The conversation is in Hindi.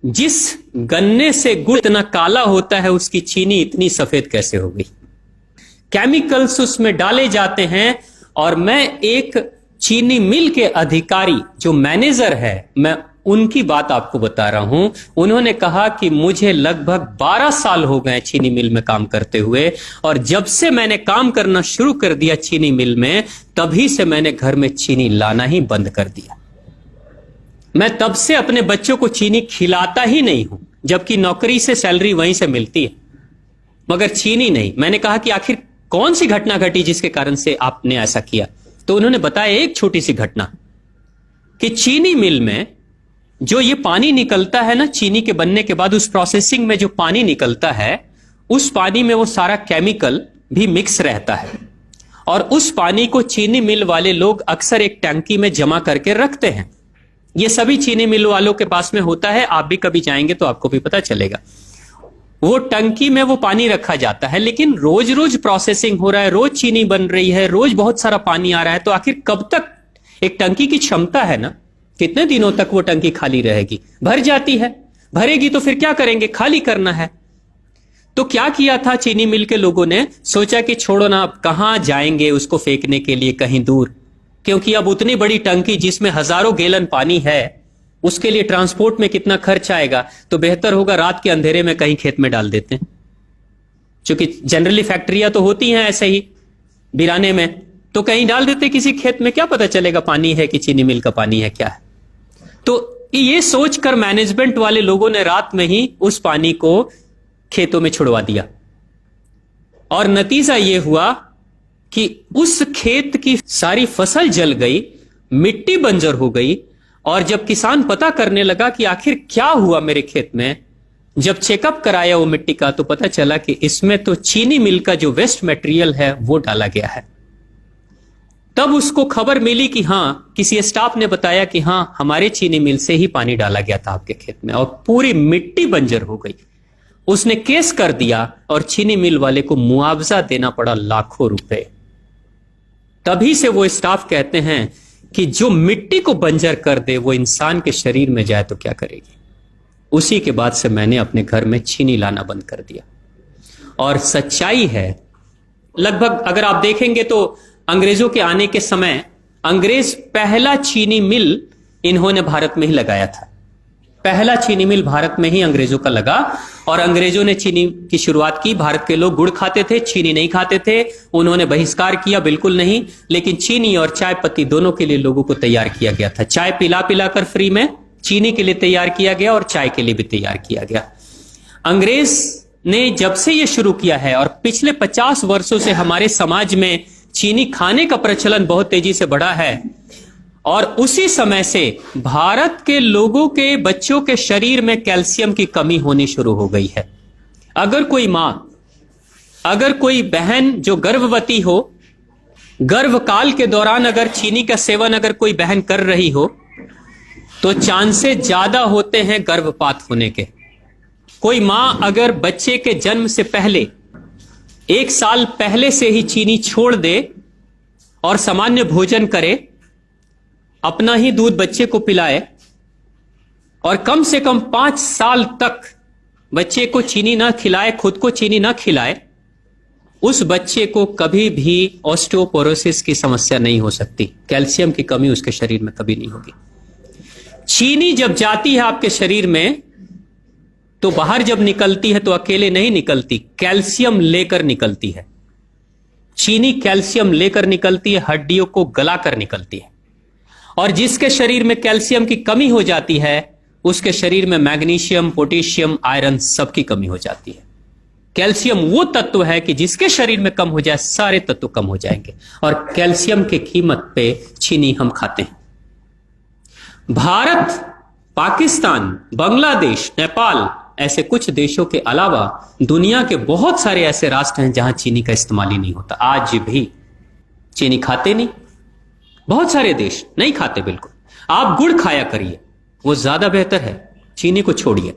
जिस गन्ने से गुड़ इतना काला होता है उसकी चीनी इतनी सफेद कैसे हो गई? केमिकल्स उसमें डाले जाते हैं। और मैं एक चीनी मिल के अधिकारी जो मैनेजर है, मैं उनकी बात आपको बता रहा हूं। उन्होंने कहा कि मुझे लगभग 12 साल हो गए चीनी मिल में काम करते हुए, और जब से मैंने काम करना शुरू कर दिया चीनी मिल में, तभी से मैंने घर में चीनी लाना ही बंद कर दिया। मैं तब से अपने बच्चों को चीनी खिलाता ही नहीं हूं, जबकि नौकरी से सैलरी वहीं से मिलती है, मगर चीनी नहीं। मैंने कहा कि आखिर कौन सी घटना घटी जिसके कारण से आपने ऐसा किया? तो उन्होंने बताया एक छोटी सी घटना कि चीनी मिल में जो ये पानी निकलता है ना, चीनी के बनने के बाद उस प्रोसेसिंग में जो पानी निकलता है, उस पानी में वो सारा केमिकल भी मिक्स रहता है, और उस पानी को चीनी मिल वाले लोग अक्सर एक टंकी में जमा करके रखते हैं। ये सभी चीनी मिल वालों के पास में होता है, आप भी कभी जाएंगे तो आपको भी पता चलेगा। वो टंकी में वो पानी रखा जाता है, लेकिन रोज रोज प्रोसेसिंग हो रहा है, रोज चीनी बन रही है, रोज बहुत सारा पानी आ रहा है, तो आखिर कब तक? एक टंकी की क्षमता है ना, कितने दिनों तक वो टंकी खाली रहेगी? भर जाती है, भरेगी तो फिर क्या करेंगे? खाली करना है। तो क्या किया था चीनी मिल के लोगों ने? सोचा कि छोड़ो ना, अब कहां जाएंगे उसको फेंकने के लिए कहीं दूर, क्योंकि अब उतनी बड़ी टंकी जिसमें हजारों गैलन पानी है, उसके लिए ट्रांसपोर्ट में कितना खर्च आएगा, तो बेहतर होगा रात के अंधेरे में कहीं खेत में डाल देते हैं। क्योंकि जनरली फैक्ट्रियां तो होती हैं ऐसे ही बिराने में, तो कहीं डाल देते किसी खेत में, क्या पता चलेगा पानी है कि चीनी मिल का पानी है, क्या है। तो ये सोचकर मैनेजमेंट वाले लोगों ने रात में ही उस पानी को खेतों में छुड़वा दिया, और नतीजा यह हुआ कि उस खेत की सारी फसल जल गई, मिट्टी बंजर हो गई। और जब किसान पता करने लगा कि आखिर क्या हुआ मेरे खेत में, जब चेकअप कराया वो मिट्टी का, तो पता चला कि इसमें तो चीनी मिल का जो वेस्ट मटेरियल है वो डाला गया है। तब उसको खबर मिली कि हां, किसी स्टाफ ने बताया कि हां, हमारे चीनी मिल से ही पानी डाला गया था आपके खेत में, और पूरी मिट्टी बंजर हो गई। उसने केस कर दिया और चीनी मिल वाले को मुआवजा देना पड़ा लाखों रुपए। तभी से वो स्टाफ कहते हैं कि जो मिट्टी को बंजर कर दे वो इंसान के शरीर में जाए तो क्या करेगी। उसी के बाद से मैंने अपने घर में चीनी लाना बंद कर दिया। और सच्चाई है, लगभग अगर आप देखेंगे तो अंग्रेजों के आने के समय अंग्रेज पहला चीनी मिल इन्होंने भारत में ही लगाया था। पहला चीनी मिल भारत में ही अंग्रेजों का लगा, और अंग्रेजों ने चीनी की शुरुआत की। भारत के लोग गुड़ खाते थे, चीनी नहीं खाते थे। उन्होंने बहिष्कार किया, बिल्कुल नहीं, लेकिन चीनी और चाय पत्ती दोनों के लिए लोगों को तैयार किया गया था। चाय पिला पिलाकर फ्री में, चीनी के लिए तैयार किया गया और चाय के लिए भी तैयार किया गया। अंग्रेज ने जब से यह शुरू किया है, और पिछले 50 वर्षों से हमारे समाज में चीनी खाने का प्रचलन बहुत तेजी से बढ़ा है, और उसी समय से भारत के लोगों के बच्चों के शरीर में कैल्शियम की कमी होनी शुरू हो गई है। अगर कोई मां, अगर कोई बहन जो गर्भवती हो, गर्भकाल के दौरान अगर चीनी का सेवन अगर कोई बहन कर रही हो, तो चांसेस ज्यादा होते हैं गर्भपात होने के। कोई मां अगर बच्चे के जन्म से पहले 1 साल पहले से ही चीनी छोड़ दे और सामान्य भोजन करे, अपना ही दूध बच्चे को पिलाए, और कम से कम 5 साल तक बच्चे को चीनी ना खिलाए, खुद को चीनी ना खिलाए, उस बच्चे को कभी भी ऑस्टियोपोरोसिस की समस्या नहीं हो सकती। कैल्शियम की कमी उसके शरीर में कभी नहीं होगी। चीनी जब जाती है आपके शरीर में, तो बाहर जब निकलती है तो अकेले नहीं निकलती, कैल्शियम लेकर निकलती है। चीनी कैल्शियम लेकर निकलती है, हड्डियों को गलाकर निकलती है। और जिसके शरीर में कैल्शियम की कमी हो जाती है, उसके शरीर में मैग्नीशियम, पोटेशियम, आयरन सबकी कमी हो जाती है। कैल्शियम वो तत्व है कि जिसके शरीर में कम हो जाए, सारे तत्व कम हो जाएंगे, और कैल्शियम की कीमत पे चीनी हम खाते हैं। भारत, पाकिस्तान, बांग्लादेश, नेपाल, ऐसे कुछ देशों के अलावा दुनिया के बहुत सारे ऐसे राष्ट्र हैं जहां चीनी का इस्तेमाल ही नहीं होता। आज भी चीनी खाते नहीं, बहुत सारे देश नहीं खाते बिल्कुल। आप गुड़ खाया करिए, वो ज्यादा बेहतर है, चीनी को छोड़िए।